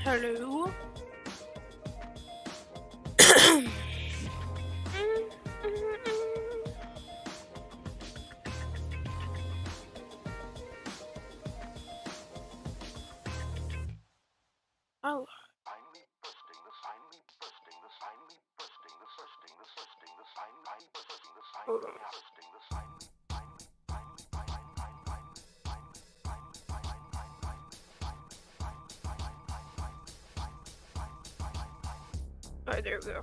Hello. Oh. Hold on. Alright, there we go.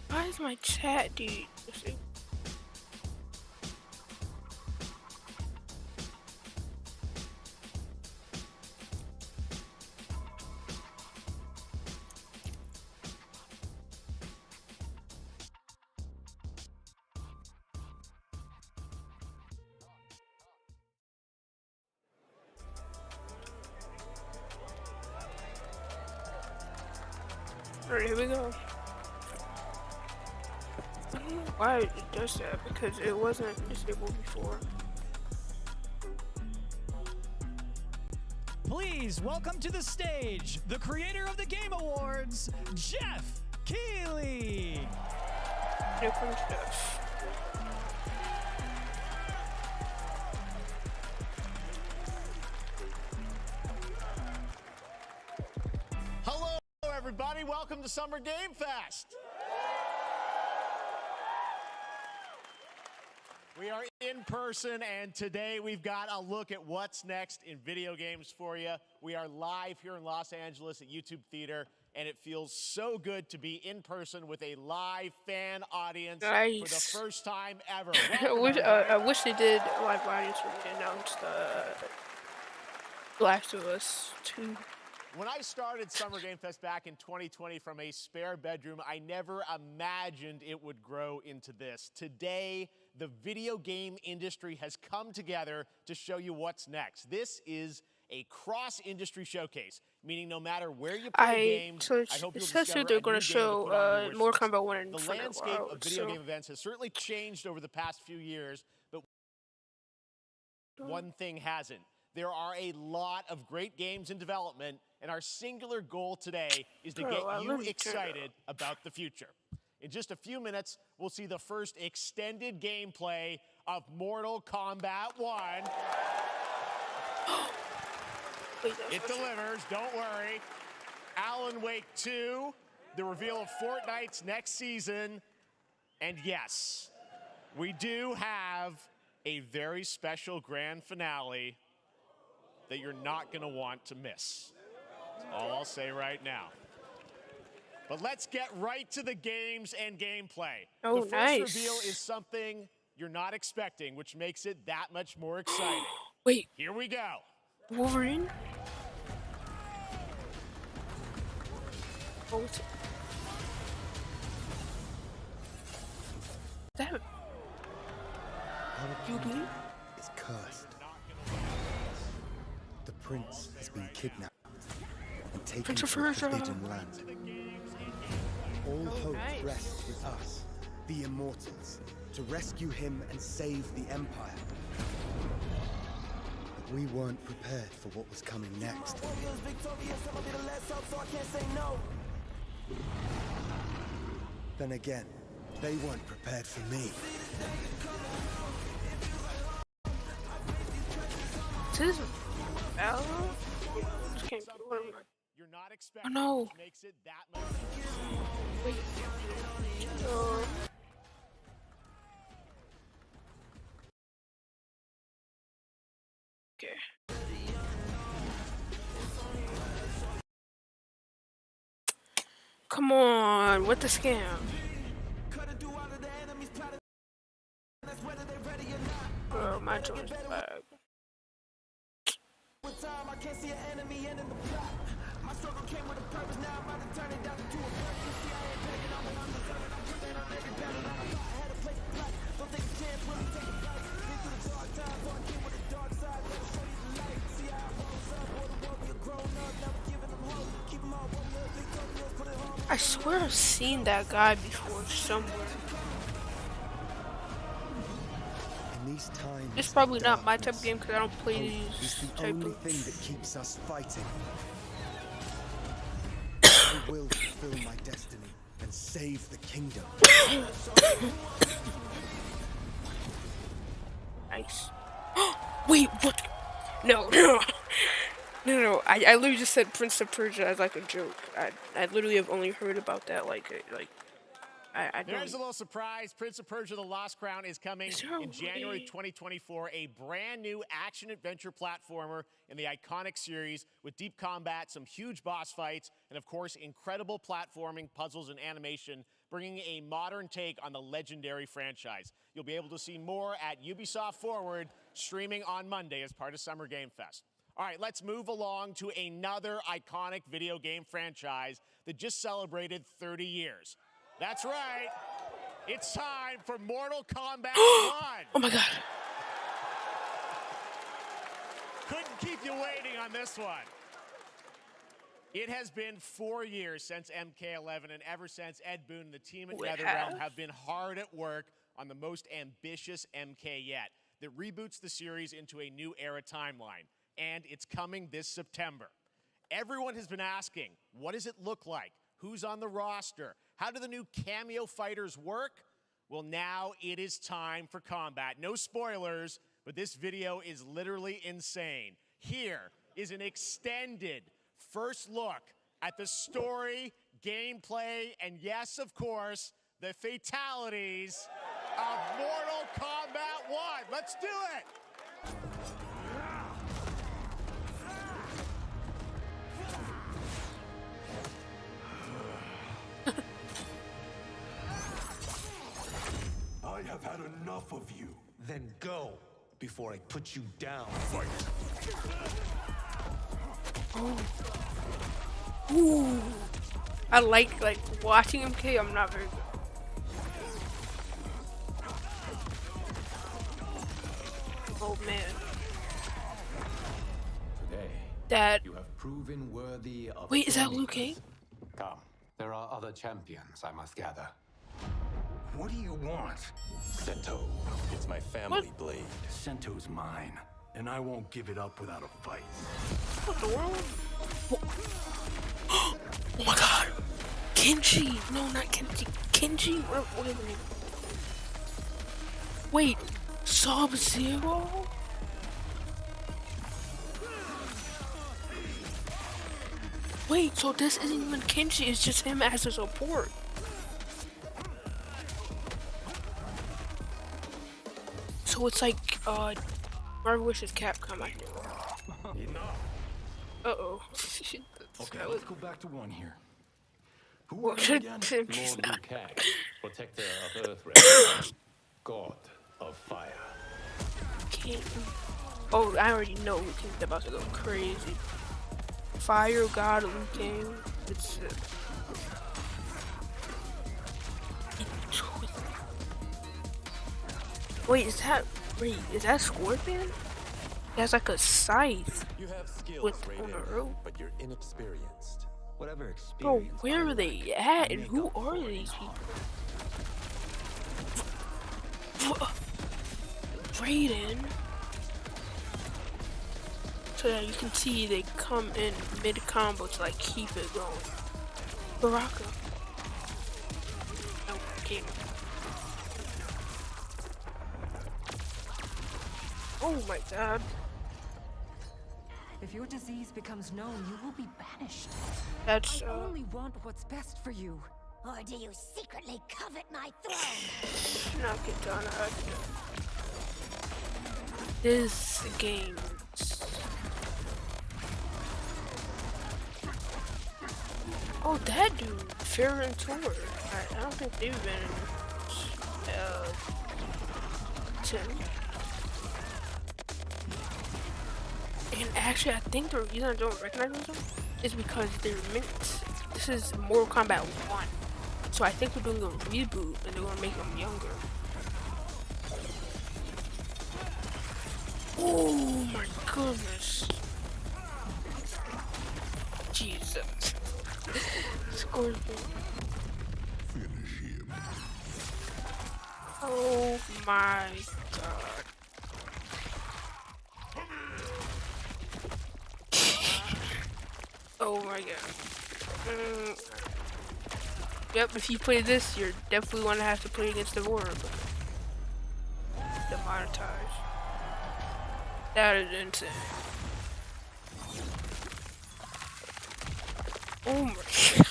Why is my chat, dude? Alright, here we go. I don't know why it does that, because it wasn't disabled before. Please welcome to the stage the creator of the Game Awards, Jeff Keighley. Here comes Jeff. Hello, everybody. Welcome to Summer Game Fest. We are in person, and today we've got a look at what's next in video games for you. We are live here in Los Angeles at YouTube Theater, and it feels so good to be in person with a live fan audience for the first time ever. I wish they did a live audience when they announced Last of Us 2. When I started Summer Game Fest back in 2020 from a spare bedroom, I never imagined it would grow into this. Today, the video game industry has come together to show you what's next. This is a cross-industry showcase, meaning no matter where you play games, I hope you'll discover that they're going to to show more Combat 1 and The landscape of video game events has certainly changed over the past few years, but one thing hasn't. There are a lot of great games in development, and our singular goal today is to get you excited about the future. In just a few minutes, we'll see the first extended gameplay of Mortal Kombat 1. It delivers, don't worry. Alan Wake 2, the reveal of Fortnite's next season. And yes, we do have a very special grand finale that you're not going to want to miss. That's all I'll say right now. But let's get right to the games and gameplay. Oh, the first reveal is something you're not expecting, which makes it that much more exciting. Wait. Here we go. Wolverine? Oh, what's it? That Our is cursed. The prince has been kidnapped and taken to a forbidden land. All hope rests with us, the Immortals, to rescue him and save the Empire. But we weren't prepared for what was coming next. Then again, they weren't prepared for me. This is You're not expecting, no. which makes it that much. Wait. Okay. Come on, what the scam? Oh, my joint's bad. I swear I've seen that guy before somewhere. In these times It's probably of not my type of darkness, game because I don't play hope these is the type only of. thing that keeps us fighting. I will fulfill my destiny and save the kingdom. Nice. Wait, what? No, no, no. I literally just said Prince of Persia as like a joke. I literally have only heard about that I don't. There's a little surprise. Prince of Persia: The Lost Crown is coming Is there a in January way? 2024. A brand new action-adventure platformer in the iconic series with deep combat, some huge boss fights, and of course, incredible platforming, puzzles, and animation, bringing a modern take on the legendary franchise. You'll be able to see more at Ubisoft Forward, streaming on Monday as part of Summer Game Fest. All right, let's move along to another iconic video game franchise that just celebrated 30 years. That's right. It's time for Mortal Kombat 1. Oh my god. Couldn't keep you waiting on this one. It has been 4 years since MK11, and ever since, Ed Boon and the team at NetherRealm have been hard at work on the most ambitious MK yet that reboots the series into a new era timeline, and it's coming this September. Everyone has been asking, what does it look like? Who's on the roster? How do the new cameo fighters work? Well, now it is time for combat. No spoilers, but this video is literally insane. Here is an extended first look at the story, gameplay, and yes, of course, the fatalities of Mortal Kombat 1. Let's do it! I have had enough of you. Then go before I put you down. Fight. Ooh. I like watching MK. I'm not very good. Oh man. Today, That. you have proven worthy of. Wait, is that joining Liu Kang? us. Come, there are other champions, I must gather. What do you want? Sento, it's my family blade. Sento's mine, and I won't give it up without a fight. What the world? Oh my god. Kenji. No, not Kenji. Kenji? Wait a minute. Wait. Sub-Zero? Wait, so this isn't even Kenji, it's just him as a support. So it's like, Marvel vs. Capcom, I think. Uh-oh. Okay, let's go back to one here. Who What was it should again? Kenji's Lord Liu not? Kang, protector of Earthrealm, god of fire. King. Oh, I already know Liu Kang's about to go crazy. Fire God Liu Kang. It's Wait, is that Scorpion? He has like a scythe You have skills, with on Raiden, a rope. but you're inexperienced. Whatever Bro, experience. where are they at and who are these people? Raiden. So yeah, you can see they come in mid combo to like keep it going. Baraka. No, can't. Oh my god. If your disease becomes known, you will be banished. That's I only want what's best for you. Or do you secretly covet my throne? not Kitana. This game. Oh, that dude, Fear and Tour. I don't think they've been 10. And actually, I think the reason I don't recognize them is because they're this is Mortal Kombat 1. So I think we're doing a reboot and they're gonna make them younger. Oh my goodness. Jesus. Scorpion. Finish him. Oh my god. Oh my god. Yep, if you play this, you're definitely gonna have to play against the war. Demonetized. That is insane. Oh my god.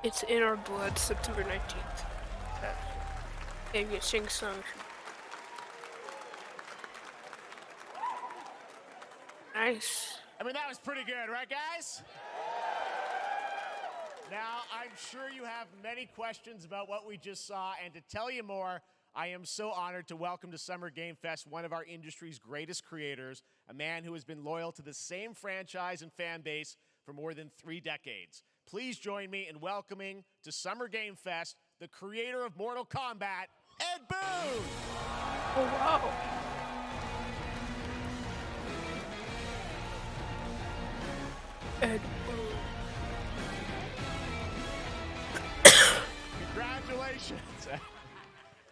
It's in our blood, September 19th. Maybe a Shang Tsung. Nice. I mean, that was pretty good, right, guys? Now, I'm sure you have many questions about what we just saw, and to tell you more, I am so honored to welcome to Summer Game Fest one of our industry's greatest creators, a man who has been loyal to the same franchise and fan base for more than 3 decades. Please join me in welcoming to Summer Game Fest the creator of Mortal Kombat, Ed Boon! Oh, wow. Ed Boon. Congratulations.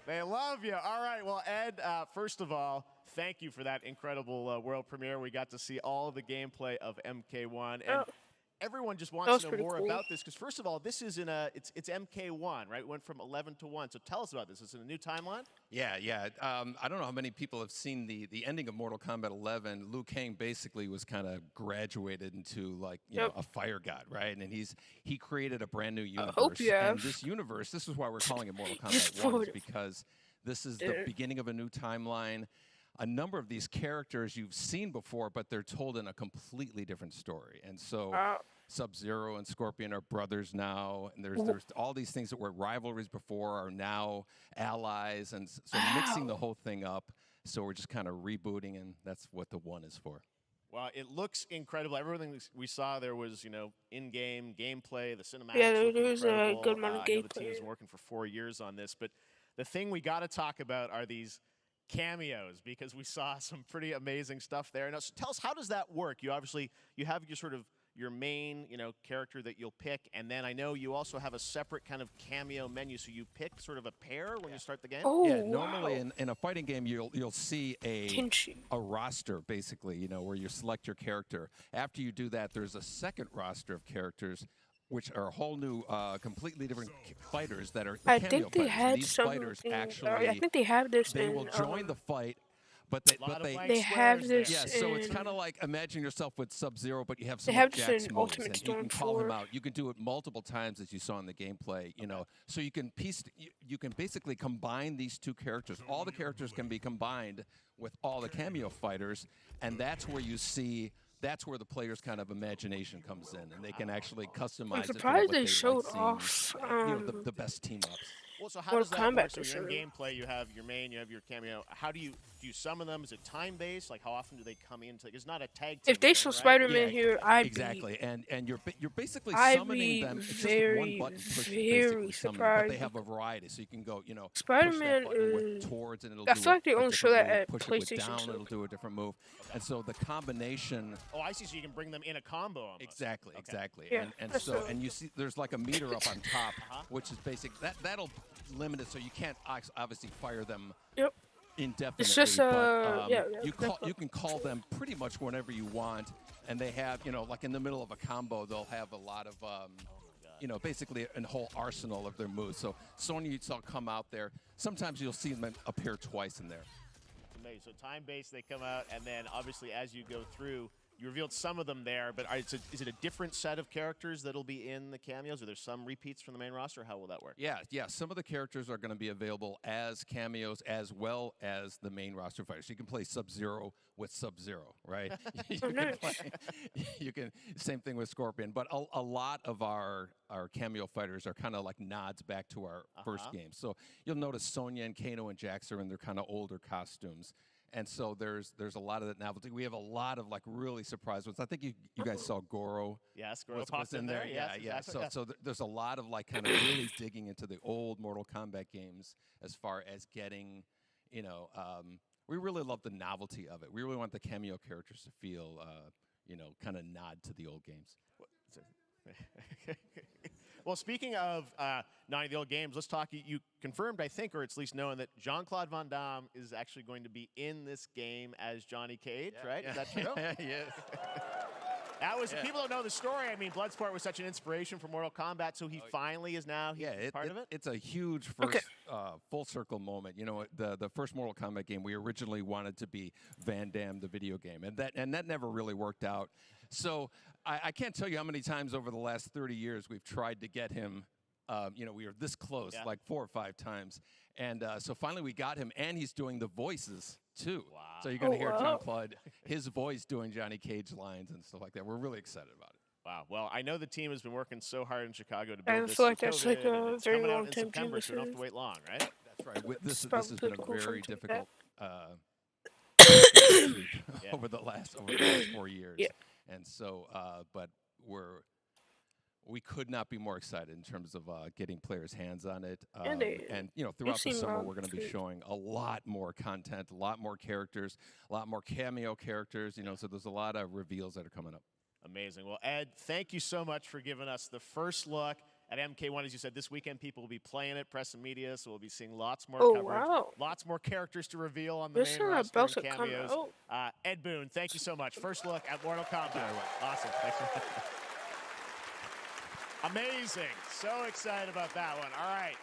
They love you. All right. Well, Ed, first of all, thank you for that incredible world premiere. We got to see all the gameplay of MK1. And everyone just wants to know more about this because, first of all, this is it's MK1, right? It went from 11 to 1. So tell us about this. Is it a new timeline? Yeah. I don't know how many people have seen the ending of Mortal Kombat 11. Liu Kang basically was kind of graduated into like know a fire god, right? And he created a brand new universe. I hope you have. And this universe, this is why we're calling it Mortal Kombat 1, is because this is the beginning of a new timeline. A number of these characters you've seen before, but they're told in a completely different story. And so Sub-Zero and Scorpion are brothers now, and there's all these things that were rivalries before are now allies, and so mixing the whole thing up. So we're just kind of rebooting, and that's what the 1 is for. Well, it looks incredible. Everything we saw there was, in-game gameplay, the cinematics. Yeah, there was a good amount of gameplay. The team's been working for 4 years on this, but the thing we got to talk about are these cameos, because we saw some pretty amazing stuff there. Now, so tell us, how does that work? You have your sort of your main, character that you'll pick, and then I know you also have a separate kind of cameo menu, so you pick sort of a pair when you start the game? Oh, yeah, normally in a fighting game, you'll see a roster, basically, where you select your character. After you do that, there's a second roster of characters, which are a whole new, completely different fighters that are I cameo think they fighters. had These some. fighters actually, I think they have this. They will join the fight. But they have this. Yeah, so it's kind of like imagine yourself with Sub-Zero, but you have some of Jack's this in moves, Ultimate and Storm you can call 4. him out. You can do it multiple times, as you saw in the gameplay. So you can you can basically combine these two characters. All the characters can be combined with all the cameo fighters, and that's where you see. That's where the player's kind of imagination comes in, and they can actually customize. I'm surprised they showed like off the best team ups. Well, so how does that work? So you're in gameplay, you have your main, you have your cameo. How do you summon them? Is it time-based? Like, how often do they come in? It's not a tag team. If they show Spider-Man here, exactly, and you're basically summoning them. It's just one button push, basically summon them, but they have a variety, so you can go, Spider-Man push that button with towards, and it'll I do feel like they only show that at push PlayStation. It with down, it'll do a different move, and so the combination. Oh, I see. So you can bring them in a combo. Almost. Exactly, exactly, Yeah, and you see there's like a meter up on top, which is basic. That'll limit it, so you can't obviously fire them indefinitely. It's just you can call them pretty much whenever you want, and they have like in the middle of a combo they'll have a lot of basically a whole arsenal of their moves. So Sonya you saw come out there. Sometimes you'll see them appear twice in there. Amazing. So time-based, they come out, and then obviously as you go through. You revealed some of them there, but is it a different set of characters that'll be in the cameos? Are there some repeats from the main roster? How will that work? Yeah. Some of the characters are going to be available as cameos as well as the main roster fighters. You can play Sub-Zero with Sub-Zero, right? You can same thing with Scorpion, but a lot of our cameo fighters are kind of like nods back to our first game. So you'll notice Sonya and Kano and Jax are in their kind of older costumes. And so there's a lot of that novelty. We have a lot of like really surprise ones. I think you guys saw Goro. Yes, Goro was in there. Yes, Yeah. Exactly. So there's a lot of like kind of really digging into the old Mortal Kombat games as far as getting, we really love the novelty of it. We really want the cameo characters to feel, kind of nod to the old games. Well, speaking of 90 the old games, let's talk. You confirmed, I think, or it's at least known that Jean-Claude Van Damme is actually going to be in this game as Johnny Cage, right? Is that true? Yes. That was, people don't know the story. I mean, Bloodsport was such an inspiration for Mortal Kombat, so he finally is now part of it? It's a huge first full circle moment. You know, the first Mortal Kombat game, we originally wanted to be Van Damme, the video game, and that never really worked out. So I can't tell you how many times over the last 30 years we've tried to get him. You know, we were this close, like 4 or 5 times. And so finally we got him, and he's doing the voices, too. Wow. So you're going to hear Jean-Claude, his voice doing Johnny Cage lines and stuff like that. We're really excited about it. Wow. Well, I know the team has been working so hard in Chicago to build this. I feel like that's like a very long time September, so we don't have to wait long, right? That's right. This has been a very difficult over the last 4 years. Yeah. And so, but we could not be more excited in terms of getting players' hands on it. And you know, throughout the summer, we're going to be showing a lot more content, a lot more characters, a lot more cameo characters. You know, so there's a lot of reveals that are coming up. Amazing. Well, Ed, thank you so much for giving us the first look at MK1. As you said, this weekend people will be playing it, press and media, so we'll be seeing lots more coverage. Wow. Lots more characters to reveal on the main roster and cameos. Ed Boon, thank you so much. First look at Mortal Kombat. Awesome. Thanks. Amazing. So excited about that one. All right.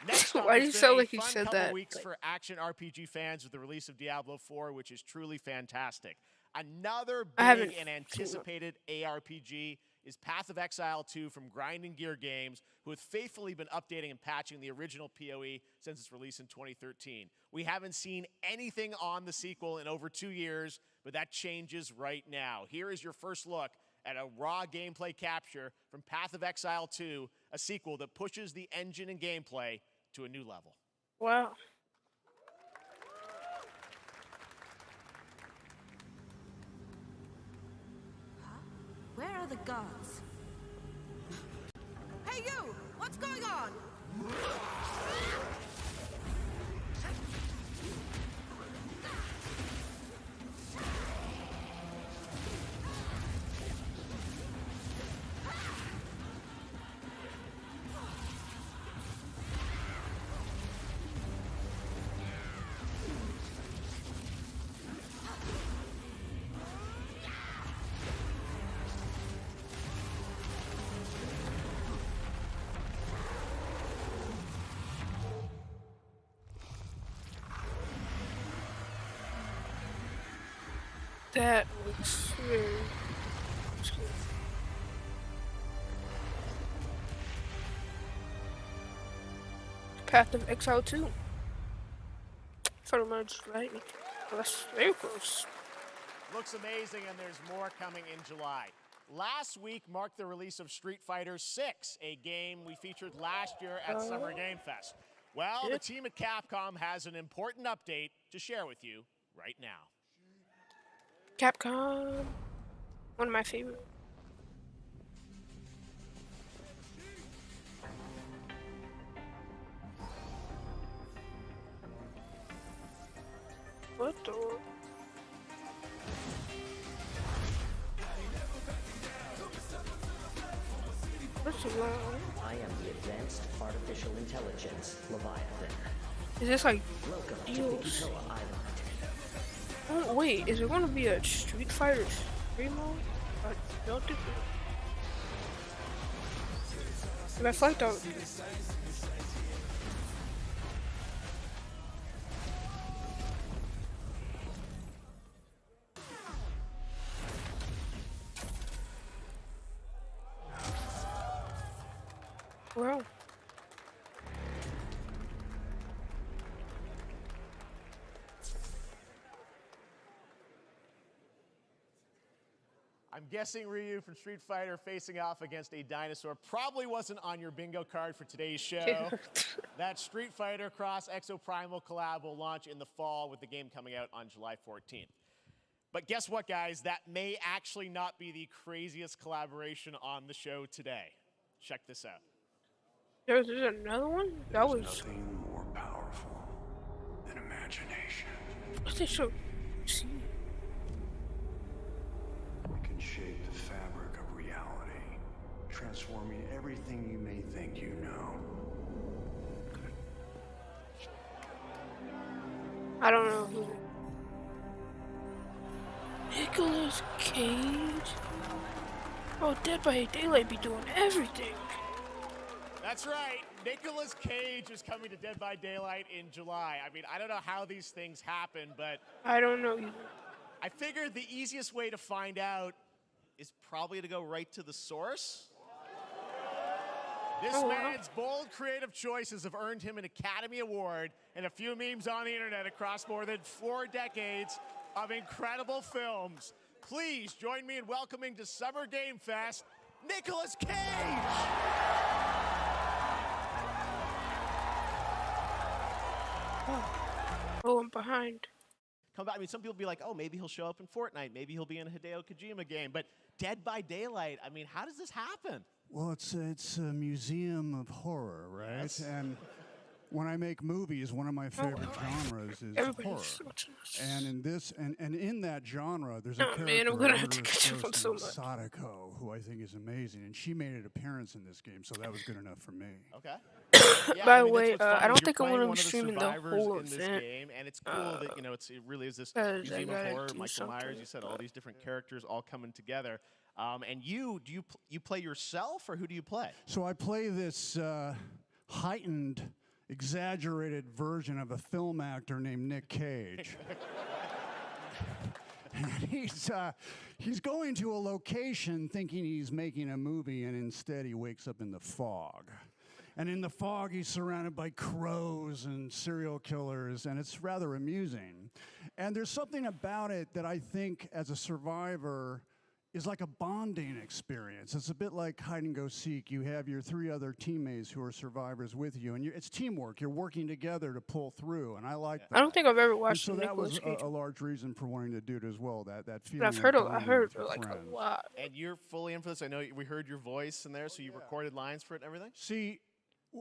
Next up, why do you sound like you said couple that? weeks for action RPG fans with the release of Diablo 4, which is truly fantastic. Another big and anticipated ARPG is Path of Exile 2 from Grinding Gear Games, who have faithfully been updating and patching the original PoE since its release in 2013. We haven't seen anything on the sequel in over 2 years, but that changes right now. Here is your first look at a raw gameplay capture from Path of Exile 2, a sequel that pushes the engine and gameplay to a new level. Wow. Where are the guards? Hey you! What's going on? That looks very scary. Path of Exile 2. Pretty much right. That's very close. Looks amazing, and there's more coming in July. Last week marked the release of Street Fighter 6, a game we featured last year at Summer Game Fest. Well, the team at Capcom has an important update to share with you right now. Capcom, one of my favorite. What the? What's wrong? I am the Advanced Artificial Intelligence Leviathan. Is this like deals? Oh wait, is there going to be a Street Fighter 3 mode? I don't think so. I flagged out. Wow. I'm guessing Ryu from Street Fighter facing off against a dinosaur probably wasn't on your bingo card for today's show. That Street Fighter Cross Exoprimal collab will launch in the fall, with the game coming out on July 14th. But guess what, guys? That may actually not be the craziest collaboration on the show today. Check this out. There's another one? That was nothing more powerful than imagination. What's this show? We can shape the fabric of reality, transforming everything you may think you know. I don't know who. Nicolas Cage? Oh, Dead by Daylight be doing everything. That's right. Nicolas Cage is coming to Dead by Daylight in July. I mean, I don't know how these things happen, but I don't know either. I figured the easiest way to find out is probably to go right to the source. This man's bold creative choices have earned him an Academy Award and a few memes on the internet across more than 4 decades of incredible films. Please join me in welcoming to Summer Game Fest, Nicolas Cage! Oh, I'm behind. Come back. I mean, some people be like, oh, maybe he'll show up in Fortnite. Maybe he'll be in a Hideo Kojima game. But Dead by Daylight, I mean, how does this happen? Well, it's a museum of horror, right? Yes. And when I make movies, one of my favorite genres is horror. And in this, and in that genre, there's a character, man, I'm gonna have to get you one so much. Sadako, who I think is amazing, and she made an appearance in this game, so that was good enough for me. Okay. Yeah, By I the mean, way, that's what's I funny, don't is think you're I'm playing gonna one be of the streaming the survivors whole in this event. game, and it's cool that it really is this I museum of gotta horror. do Michael Myers, you said all these different characters all coming together. And you play yourself, or who do you play? So I play this heightened, exaggerated version of a film actor named Nick Cage. And he's going to a location thinking he's making a movie, and instead he wakes up in the fog. And in the fog, he's surrounded by crows and serial killers, and it's rather amusing. And there's something about it that I think, as a survivor, is like a bonding experience. It's a bit like hide and go seek. You have your 3 other teammates who are survivors with you, and it's teamwork. You're working together to pull through, and I like that. I don't think I've ever watched. And so that was Nicolas Cage. a large reason for wanting to do it as well. That feeling. I've heard of I bonding heard with like friends. a lot. And you're fully in for this. I know we heard your voice in there, so you recorded lines for it and everything? See,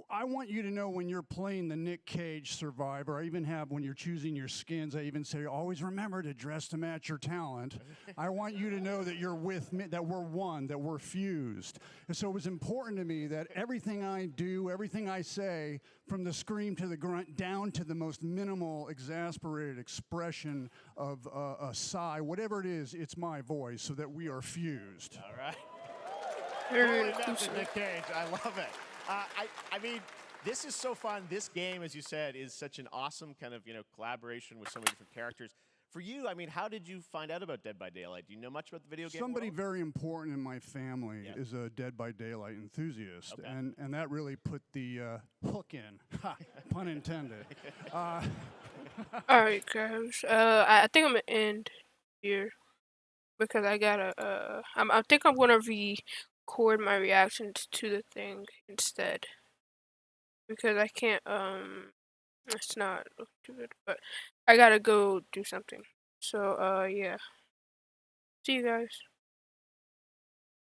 I want you to know when you're playing the Nick Cage survivor, I even have, when you're choosing your skins, I even say, always remember to dress to match your talent. I want you to know that you're with me, that we're one, that we're fused. And so it was important to me that everything I do, everything I say, from the scream to the grunt, down to the most minimal, exasperated expression of a sigh, whatever it is, it's my voice, so that we are fused. All right. Very Fully invested, inclusive. Nick Cage. I love it. I mean, this is so fun. This game, as you said, is such an awesome kind of, collaboration with so many different characters. For you, I mean, how did you find out about Dead by Daylight? Do you know much about the video game Somebody world? very important in my family is a Dead by Daylight enthusiast, Okay. and that really put the hook in, ha, pun intended. All right, guys. I think I'm gonna end here because I gotta. I think I'm gonna record my reactions to the thing instead because I can't. It's not too good, but I gotta go do something. So yeah. See you guys.